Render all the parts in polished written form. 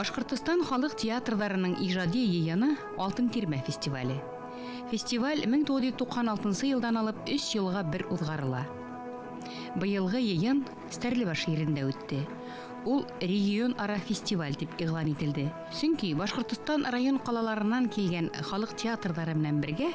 Башкортостан халык театрдарының ижади йыйыны Алтын Тирмә фестивале. Фестиваль 1996 елдан алып 3 елга бер узгарыла. Быелгы йыйын Стәрлебаш шәһәрендә үтте. Ул регион ара фестиваль дип игълан ителде. Чөнки Башкортостан район калаларыннан килгән халык театрдары белән бергә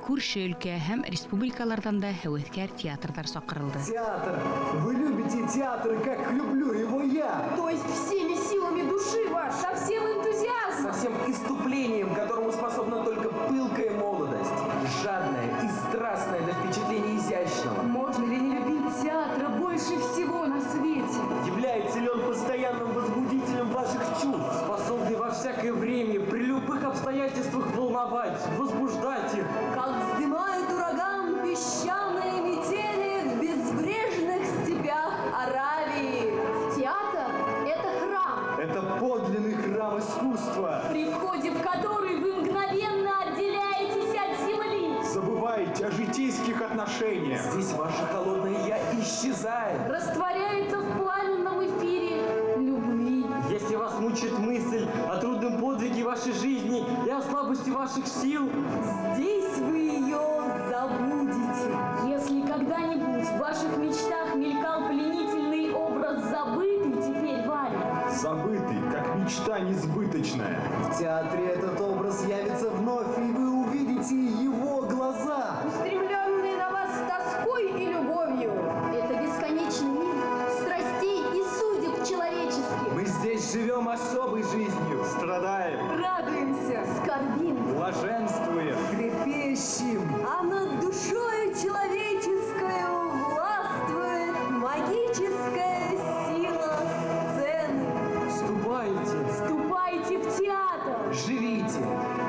күрше өлкә һәм республикалардан да һәвәскәр театрдар сакырылды. Театр! Вы любите театр, как люблю его я! То есть всеми силами души ваш, со всем энтузиазмом! Со всем иступлением, которому способна только пылкая молодость, жадная и страстная до впечатления изящного. Можно ли не любить театра больше всего на свете? Является ли он постоянным возбудителем ваших чувств, способный во всякое время при любых обстоятельствах волновать, возбуждать их? Как вздымает ураган песчаные метели в безбрежных степях Аравии. Театр – это храм. Это подлинный храм искусства. При входе в который вы мгновенно отделяетесь от земли. Забываете о житейских отношениях. Здесь ваше холодное «я» исчезает. Растворяется в пламенном эфире любви. Если вас мучает мысль о трудном подвиге вашей жизни и о слабости ваших сил, здесь вы ее забудете. Если когда-нибудь в ваших мечтах мелькал пленительный образ забытый теперь вами. Забытый, как мечта несбыточная. В театре этот образ явится вновь, и вы увидите его глаза. Устремленные на вас с тоской и любовью. Это бесконечный мир страстей и судеб человеческих. Мы здесь живем особой жизнью, Страдаем, Радуемся, скорбим, блаженствуем. трепещем. а над душой человеческую властвует магическая сила сцены. Ступайте в театр, Живите,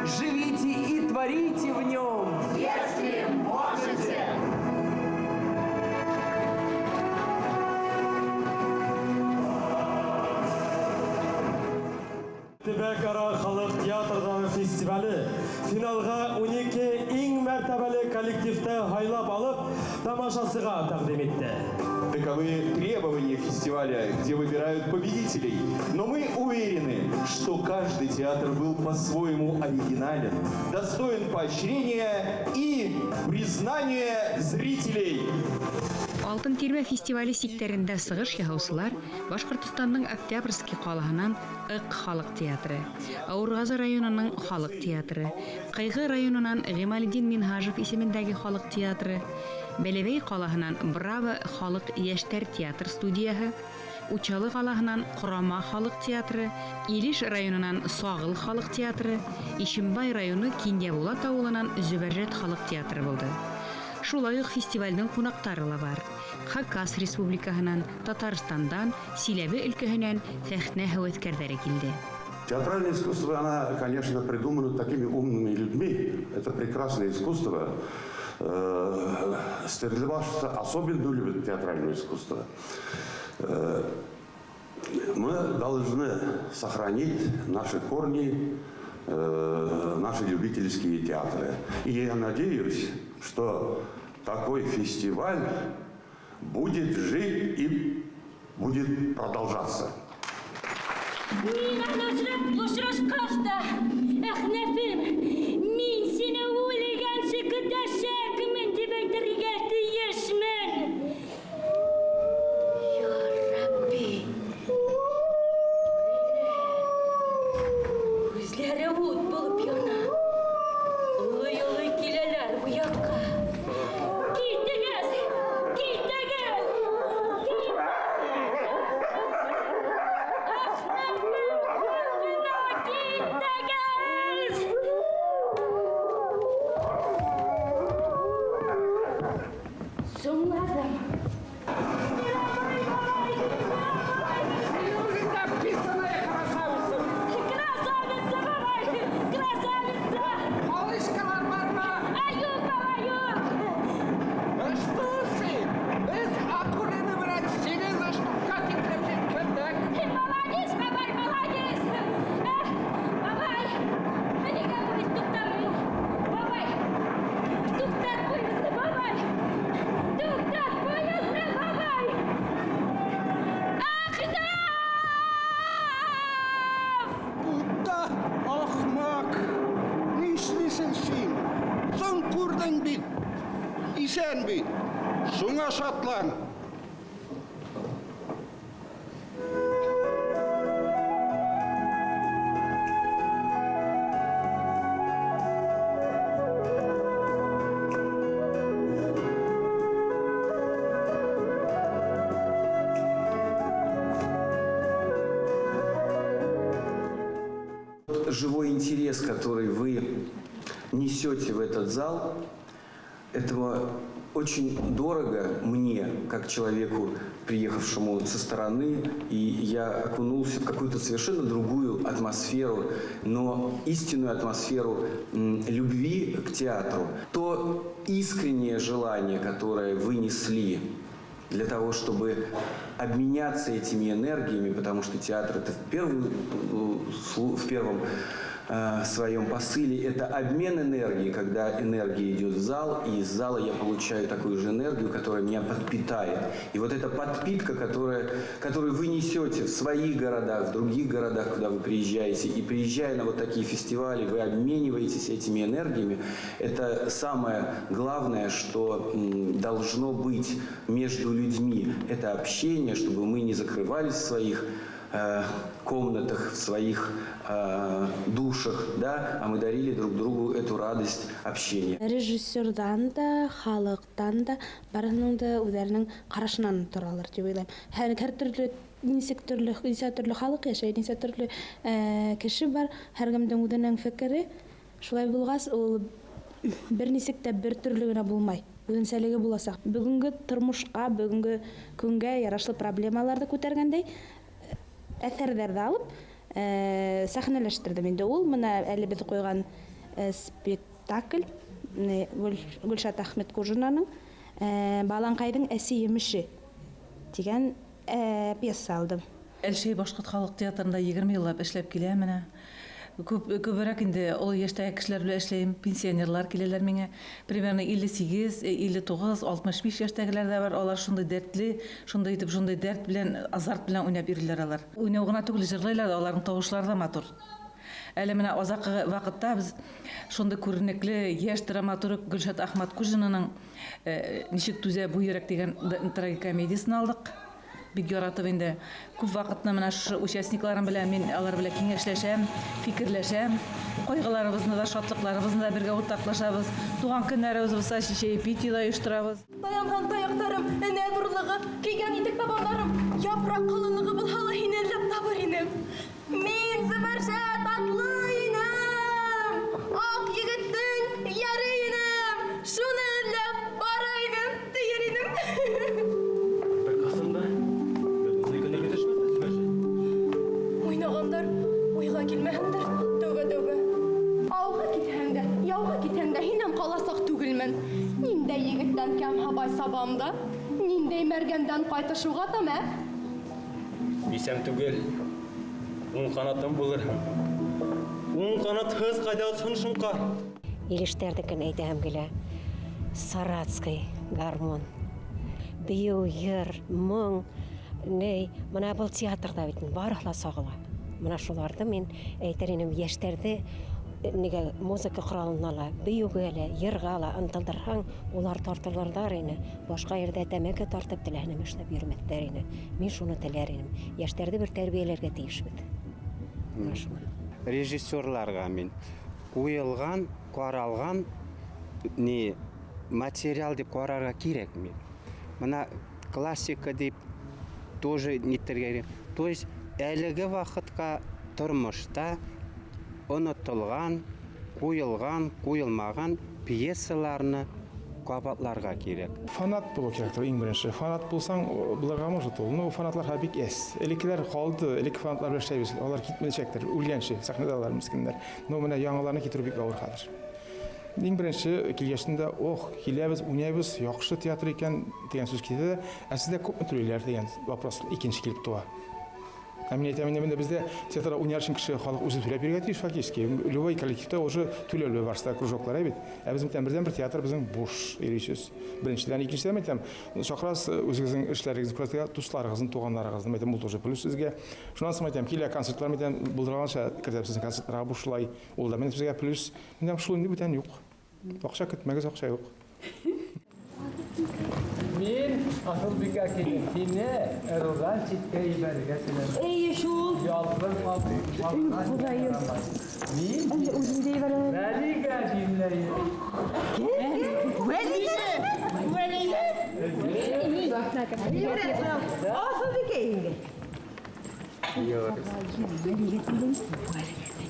живите и творите в нем. если можете. Төбәк ара халык театрдары фестивале финалга 12 иң мәртәбәле коллективте һайлап алып, тамашасыга тәкъдим итте. Таковы требования фестиваля, где выбирают победителей. Но мы уверены, что каждый театр был по-своему оригинален, достоин поощрения и признания зрителей. Алтын Тирмә фестивале сиктәрендә сыгыш яһаусылар Башкортостанның Октябрьский калаһынан Ык халык театры, Аургазы районының халык театры, Кыйгы районынан Гималетдин Минһажев исемендәге халык театры, Бәләбәй калаһынан Браво халык яшьтәр театр студияһы, Учалы калаһынан Корама халык театры, Илеш районынан Сагыл халык театры, Ишембай районы Киндиабулат авылынан Зөбәрҗәт халык театры булды. Шулай ук фестивальнең кунактары ла бар. Хакас республикаһынан, Татарстандан, Силәбе өлкәһенән сәхнә һәвәскәрләре килде. Театральное искусство, она, конечно, придумана такими умными людьми. Это прекрасное искусство. Стерлибаш особенно любит театральное искусство. Мы должны сохранить наши корни, наши любительские театры. И я надеюсь, что такой фестиваль будет жить и будет продолжаться. Мин очрашкашта, нәфим, мин сине үлгәнче көтәчәкмен дип әйтергә тиешмен. Я Рабби. Күзләре ут булып яна. Улы-улы киләләр бу якка. Китегез! Китегез! Зумладым. Красавица, бабай! Красавица! Малышкалар барма! Аюк, аюк! Что ты? Biz akılını bırak seni zaştukka titreşik köndek. Молодец, бабай, молодец! Бабай! Они готовились к туктару! Бабай! Туктар вывезли, бабай! Туктар! исән бит. Шуңа шатлан. Живой интерес, который вы несете в этот зал, этого очень дорого мне, как человеку, приехавшему со стороны, и я окунулся в какую-то совершенно другую атмосферу, но истинную атмосферу любви к театру. То искреннее желание, которое вы несли для того, чтобы обменяться этими энергиями, потому что театр — это в первом своем посыле это обмен энергией, когда энергия идет в зал, и из зала я получаю такую же энергию, которая меня подпитает. И вот эта подпитка, которую вы несете в своих городах, в других городах, куда вы приезжаете, и приезжая на вот такие фестивали, вы обмениваетесь этими энергиями, это самое главное, что должно быть между людьми. Это общение, чтобы мы не закрывались в своих комнатах, в своих душах, да, а мы дарили друг другу эту радость общения. Режиссердан да, халықтан да, барының да өздерінің қарашынан тұралар деп ойлаймын. Әр түрлі неше түрлі халық яшайды, неше түрлі кіші бар, әркімдің өзінің пікірі. Шулай болғас, ол бір несекте бір түрлігіне болмай. Өзін сәлеге боласақ, бүгінгі тұрмышқа, бүгінгі күнге ярашлы проблемаларды көтергендей әсәрдерді алып, сахналаштырдым. Енді ол мына әлі біз қойған спектакль Гүлшат Ахмет Кожинаның Баланқайдың әсі еміші деген пьеса алдым. Әлшей Башқұрт халық театрында 20 еллап эшләп килә менә. Көбрәк инде олы яшьтәге кешеләр белән эшләйм, пенсионерлар киләләр миңа. Примерно 58, 59, 65 яшьтәгеләр дә бар. Алар шундый дәртле, шундый дәрт белән, азарт белән уйнап йөриләр алар. Уйнау гына түгел, җырлыйлар, аларның тавышлары да матур. Әле менә азак вакытта без шундый күренекле яшь драматург Гөлшат Ахмет Кожинаның «Ничек түзә бу йөрәк» дигән трагикомедиясын алдык. Бик яратып инде. Күп вакытны менә шу участникларым белән мин алар белән киңәшләшәм, фикерләшәм. Кайгыларыбызны да, шатлыкларыбызны да бергә уртаклашабыз. Туган көннәребезне чәй питида оештырабыз. Таянган таяктарым, энә бурлыгы, кигән итек табаннарым, япрак калынлыгы булһа һине эзләп табыр инем. Мин зөбәршә татлы инем, ак егеттең яры инем, шуны эзләп бара идем, тиер идем. Уйнағандар, уйға килмәһендер, тәүбә. Ауға китһәңдә, яуға китһәңдә, һинән ҡаласаҡ түгелмен. Ниндәй егеттән кәм һабай сабамда, ниндәй мәргәндән ҡайтышыуға тамә? Бисәм түгел, уң ҡанатым булырһың. Уң ҡанатһыҙ ҡайҙа отһон шуңҡа? Илештәрҙекен әйтәһем килә. Саратский гармон, бейеү, йыр, моң. Мына был театрда бит барыһы сағыла. Мына шуларды мин әйтер инем, яшьтәрҙе музыка ҡоралына ла, бейеүгә лә, йырға ла ынтылдырһаң, улар тартылырҙар ине. Башҡа ерҙә тәмәке тартып теләһенем эшләп йөрөмәҫтәр ине. Мин шуны теләр инем. Яшьтәрҙе бер тәрбиәләргә тейешбеҙ. Режиссерларға мин ҡуйылған, ҡаралған материал дип ҡарарға кирәкми. Мына классика дип тоже ниттергә. То есть әлеге вакытка тормышта онытылган, куелган, куелмаган пьесаларны кабатларга кирәк. Фанат булу кирәк, иң беренче. Фанат булсаң, буларга может ул. Ну, фанатлар бик әс. Элекләр калды, элек фанатлар белән эшләйбез. Алар китмәячәктер, үлгәнче, сахнадалар мискиннәр. Но менә яңаларны китерү бик авыр хәзер. Иң беренче килгәчендә, киләбез, уйнайбыз, яхшы театр икән дигән сүз килде. Ә сездә күпме түлиләр дигән вопрос икенче килеп туа. Әмин әйтәм, бездә театрда уйнар өчен кеше халык үзе түләп биргән тиеш фактически. Любой коллективта уже түләүле барса кружоклар бит. Ә безнең бердән бер театр безнең буш иришез. Беренчедән, икенчедән әйтәм, чакырас үзегезнең эшләрегезне күрсәтергә, дусларыгызны, туганнарыгызны әйтәм, бу тоже плюс сезгә. Шуннан соң әйтәм, килә концертлар әйтәм, булдырганча кертәбез концертларга бушлай. Ул да безгә плюс. Минем шул инде бүтән юк. Акча көтмәгез, акча юк. Asıl bir kakinin dinle, Erol'dan çitkeyi bergesine. Ey şul. Yalvın Burayı. Niye? Uzun değil var. Veli geldiğimleri. Asıl bir keyinge.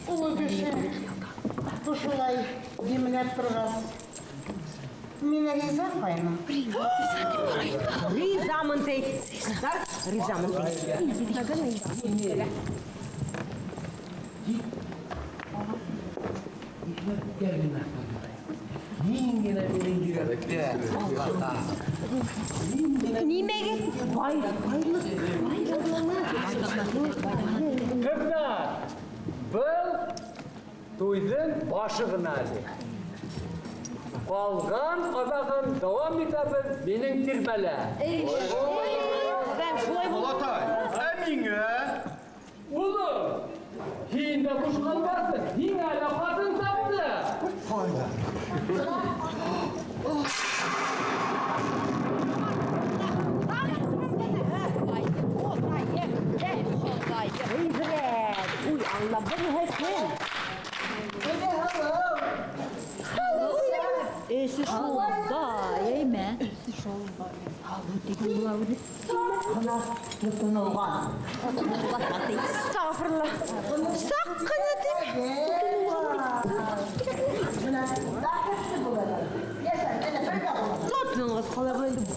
Ulu kişi kuşulay yeminler turgaz. Mine riza koyma. Rizamın tey. Rizamın tey. Nimege? Kızlar, bu toydun başıgına de. Kalgan adağın devam etebir benim tirmele. Ben şulay bu. Oğlum, hinde kuş kalmazdı, hinde kadın taptı. Uy Allah bunu hepsin. Esi şolda yeme. Esi şolda. Estağfurullah. Sakın Tutun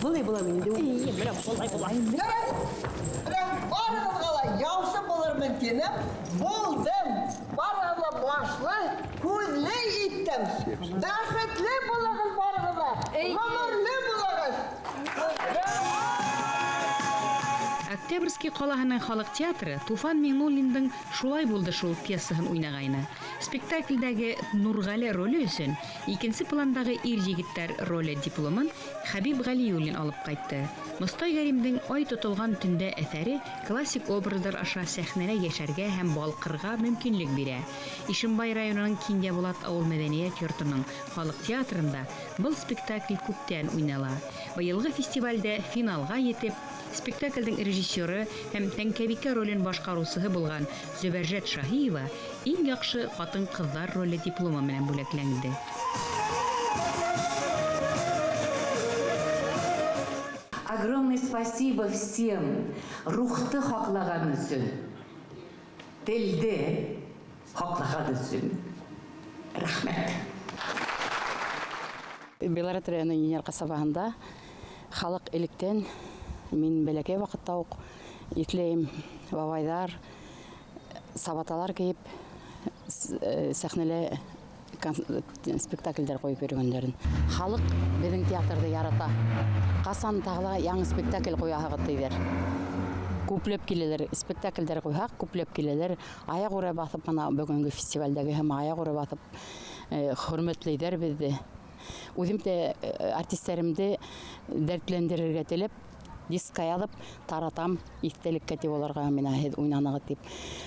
kolay bulamayın. İyi bırak kolay. Yavsa bulurmun dedim, buldum. Barılı başlı, kuzlu ittim. Dahmetli bulağız barılı. Mamurlu bulağız. Октябрьский калаһының халык театры Туфан Миңнуллиндың «Шулай булды шул» пьесаһын уйнагайны. Спектакльдәге Нургали роле өчен икенче пландагы ир-җегетләр роле дипломын Хәбиб Галиуллин алып кайтты. Мостай Кәримдең «Ай тотылган төндә» әсәре классик образлар аша сәхнәдә яшәргә һәм балкырга мөмкинлек бирә. Ишембай районының Киндә Булат авыл мәдәният йортының халык театрында был спектакль күптән уйнала. Быелгы фестивальдә финалга yetib, спектакльдең режиссеры һәм Тәңкәбикә ролен башкаручысы булган Зөбәрҗәт Шаһиева иң яхшы хатын-кызлар роле дипломы белән бүләкләнде. Огромное спасибо всем рухты хаклаган өчен, телде хаклаган өчен. Рәхмәт. Белорет районы Енер касабаһында халык электен мин бәләкәй вакытта ук итлейм бабайдар сабаталар киеп сәхнәле спектакльдер куеп йөргәннәрен. Халык безнең театрды ярата. Касан тагыла яңа спектакль куяһыгыз диләр. Күпләп киләләр, спектакльдер куйһак, күпләп киләләр. Аяк үрә басып мына бүгенге фестивальдәге һәм аяк үрә басып хөрмәтләйдер безне. Үзем дә артистләремне дәртләндерергә теләп дискка язып таратам, истәлеккә дип аларга менә уйнаныгыз дип.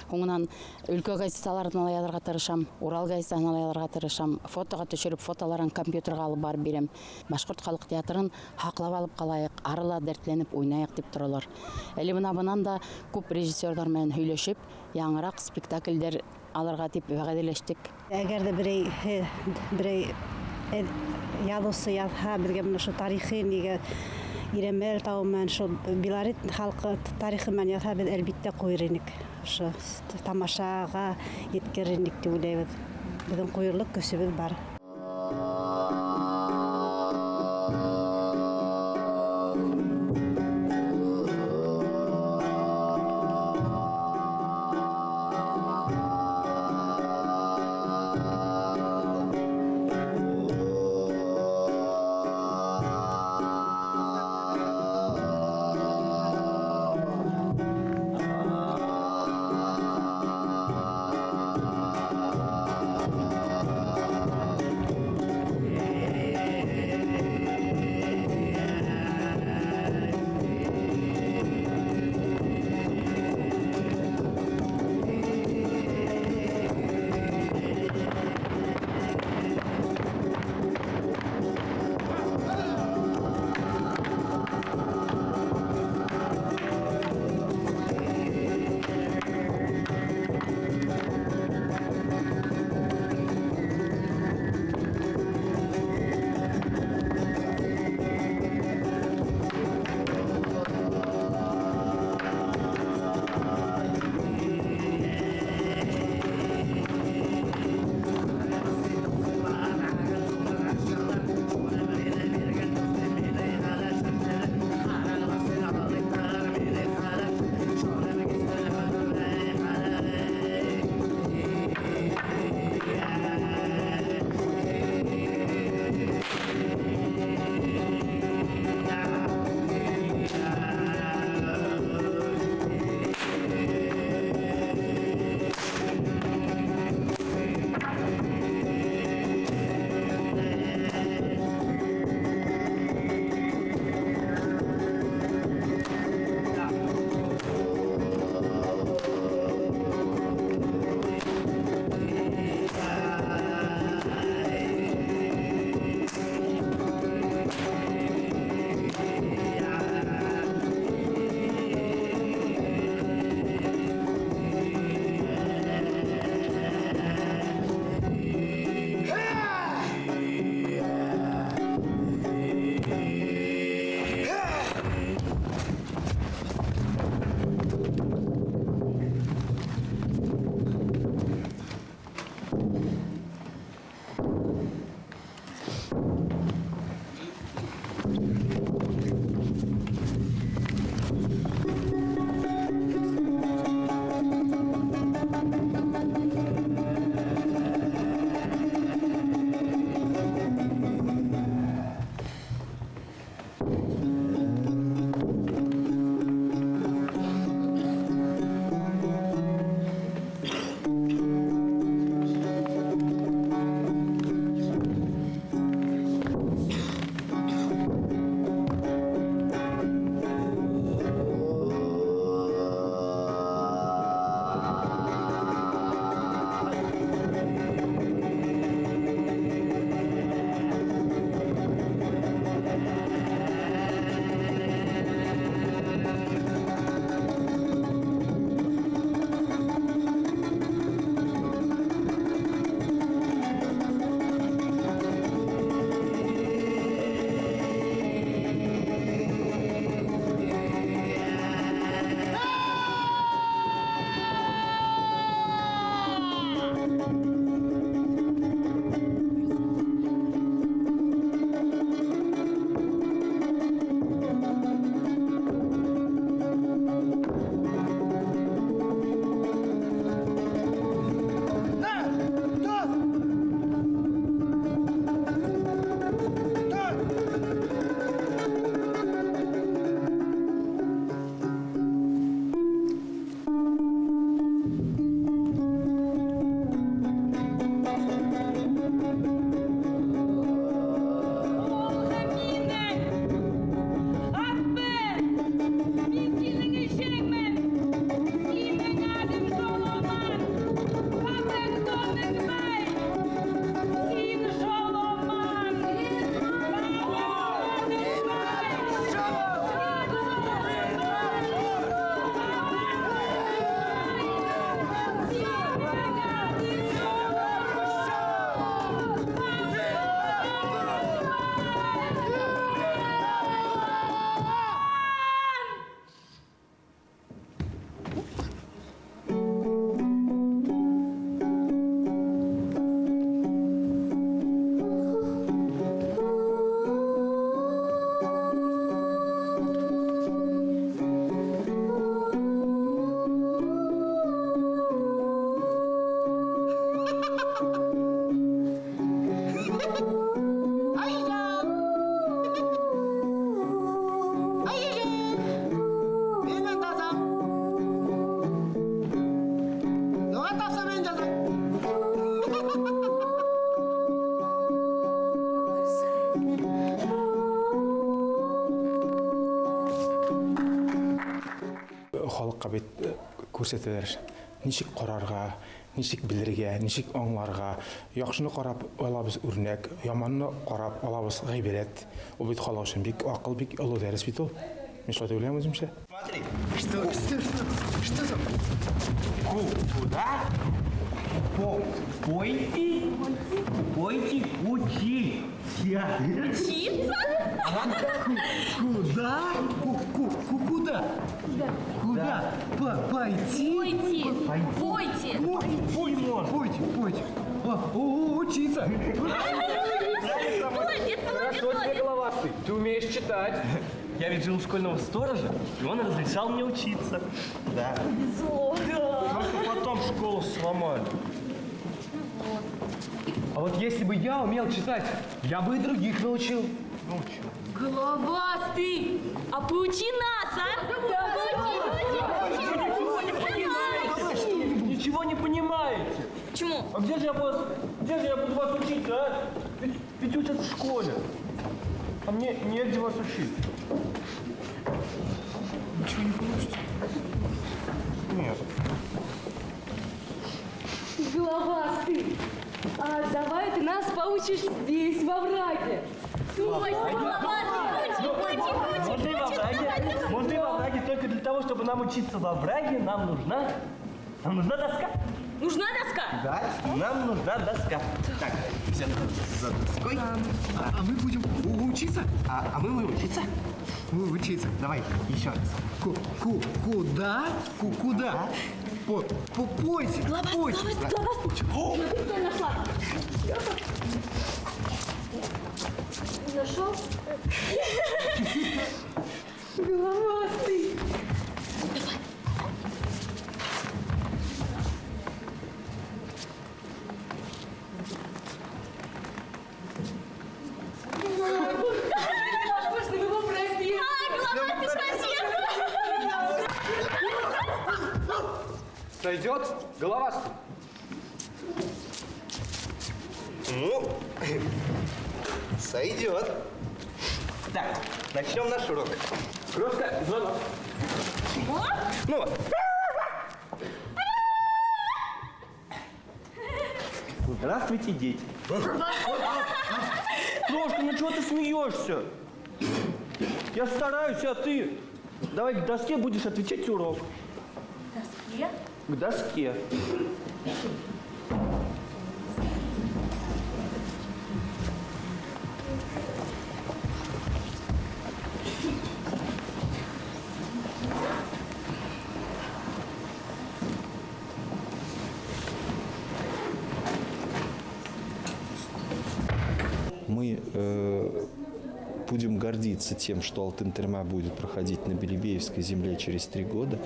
Соңыннан өлкә газеталарына язарга тырышам, Урал газетасына язарга тырышам, фотога төшереп, фотоларын компьютерга алып барып бирәм. Башкорт халык театрын хаклап алып калайык, арыла дәртләнеп уйнайык дип торалар. Әле бунан да күп режиссерлар белән һөйләшеп, яңарак спектакльдер алырга дип вәгъдәләштек. Әгәр дә берәй язысы язһа, безгә менә шу тарихи нигә Иремер таумен шо Белорет халкы тарихы мен язһа, без әлбиттә куйыр идек. Шо тамашага yetkер идек дип уйлыйбыз. Безнең куйырлык көсебез бар. халыкка бит күрсәтәләр. Ничек карарга, ничек билергә, ничек аңларга, яхшыны карап алабыз үрнәк, яманны карап алабыз гыйбрәт. Ул бит халык өчен бик акыл, бик олы дәрес бит ул. Мин шулай уйлыйм үземчә. Смотри, что там? Куда? Пойти учиться. Учиться? Куда? Куда? Пойти? Пойте. Пойте. Учиться. Хорошо тебе, головастый. Ты умеешь читать. Я ведь жил у школьного сторожа, и он разрешал мне учиться. Да. Только потом школу сломали. А вот если бы я умел читать, я бы и других научил. Головастый, а поучи нас, а? Ничего не понимаете. Почему? А где же я буду вас учить, а? Ведь учат в школе. А мне негде вас учить. Ничего не получится. Нет. Головастый, а давай ты нас поучишь здесь, во враге. Можно и во враге, только для того, чтобы нам учиться во враге, нам нужна доска. Нужна доска? Да, нам нужна доска. Так, все за доской. А мы будем учиться? А мы будем учиться? Учиться. Давай, еще раз. Куда? Куда? Пойте. Головастый. Смотри, что я нашла. Нашел? Головастый. Можно его простить? Головастый, Сойдет? Головастый. Ну, сойдет. Так, начнем наш урок. Крошка, звонок. Чего? Ну вот. Здравствуйте, дети. Крошка, ну чего ты смеешься? Я стараюсь, а ты? Давай к доске будешь отвечать урок. Доске? К доске. Мы будем гордиться тем, что Алтын-Тырма будет проходить на Белебеевской земле через 3 года.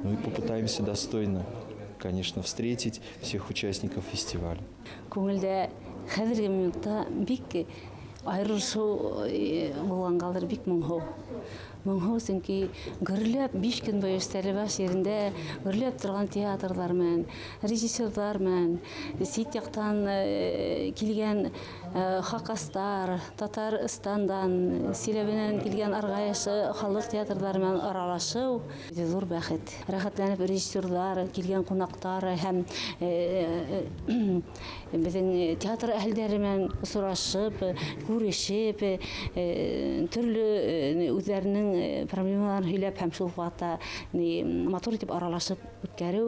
Ну и попытаемся достойно, конечно, встретить всех участников фестиваля. Көңілде қазіргі минутта бик айырылышу болған қалдыр бик мұңғау. Мұңғау сөнки гөрләп 5 көн бойы Стәлебаш жерінде гөрләп тұрған театрлармен, режиссерлармен, сит яктан килгән Хакастар, Татарстандан, Силәбенән килгән аргаяшы халык театрларымен аралашу зур бәхет. Рәхәтләнеп режиссерлар, килгән кунактар һәм безнең театр әһелләре осрашып, күрешеп, төрле үзләренең проблемаларын һөйләп һәм шул вакытта матур итеп аралашып үткәрү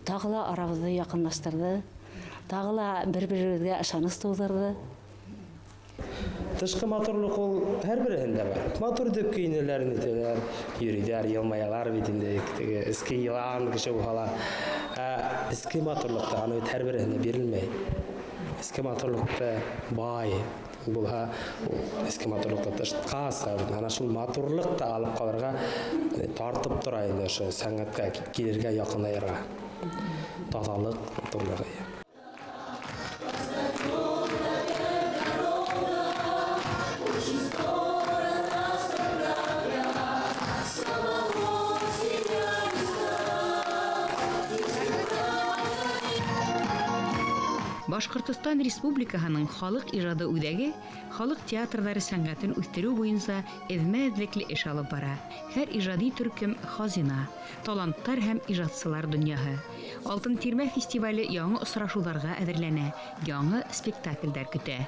тагыла арабызны якынлаштырды. Тагыла бер-беребезгә ышаныч тудырды. Тышкы матурлык ул һәр берендә бар. Матур дип көйнәләрне итәләр, йөриләр, елмаялар бит инде, иске елан кеше була. Иске матурлыкта аны һәр берендә бирелмәй. Иске матурлыкта бай булһа, иске матурлыкта тышкасы, ана шул матурлыкта алып калырга тартып тора инде шу сәнгатькә килергә якынайырга. Тазалык, матурлык. Башкортстан Республикаһының халык иҗады үзәге халык театрҙары сәнғәтен үҫтереү буйынса эҙмә-эҙлекле эш алып бара. Һәр ижади төркөм хазина, таланттар һәм ижадсылар донъяһы. Алтын тирмә фестивале яңы осрашыуҙарға әҙерләнә, яңы спектаклдәр көтә.